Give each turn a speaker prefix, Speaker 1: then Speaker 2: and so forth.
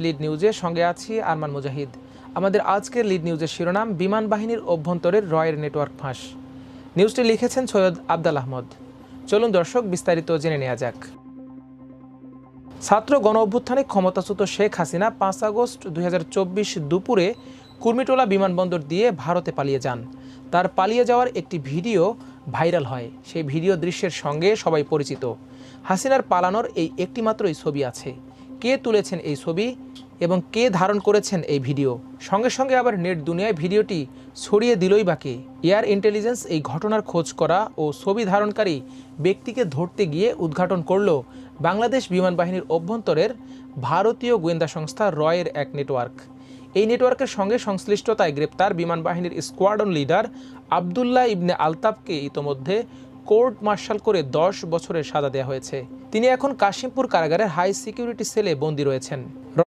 Speaker 1: Lead নিউজে সঙ্গে আছি আরমান মুজাহিদ। আমাদের আজকের লিড নিউজের শিরোনাম, বিমান বাহিনীর অভ্যন্তরের রয়ের নেটওয়ার্ক ফাঁস। নিউজটি লিখেছেন সৈয়দ আবদাল আহমদ। চলুন দর্শক বিস্তারিত জেনে নেওয়া যাক। ছাত্র গণ অভ্যুত্থানে ক্ষমতাচ্যুত শেখ হাসিনা 5 আগস্ট 2024 দুপুরে কুর্মিটোলা বিমানবন্দর দিয়ে ভারতে পালিয়ে যান। তার পালিয়ে যাওয়ার একটি ভিডিও ভাইরাল হয়। সেই ভিডিও দৃশ্যের সঙ্গে সবাই পরিচিত। হাসিনার পালানোর এই একটি মাত্রই ছবি আছে। কে তুলেছেন এই ছবি এবং কে ধারণ করেছেন এই ভিডিও? সঙ্গে সঙ্গে আবার নেট দুনিয়ায় ভিডিওটি ছড়িয়ে দিলই বা কে? এয়ার ইন্টেলিজেন্স এই ঘটনার খোঁজ করা ও ছবি ধারণকারী ব্যক্তিকে ধরতে গিয়ে উদ্ঘাটন করল বাংলাদেশ বিমান বাহিনীর অভ্যন্তরের ভারতীয় গোয়েন্দা সংস্থা রয়ের এক নেটওয়ার্ক। এই নেটওয়ার্কের সঙ্গে সংশ্লিষ্টতায় গ্রেপ্তার বিমান বাহিনীর স্কোয়াড্রন লিডার আবদুল্লাহ ইবনে আলতাফকে ইতোমধ্যে কোর্ট মার্শাল করে 10 বছরের সাজা দেওয়া হয়েছে। তিনি এখন কাশিমপুর কারাগারের হাই সিকিউরিটি সেলে বন্দী রয়েছেন।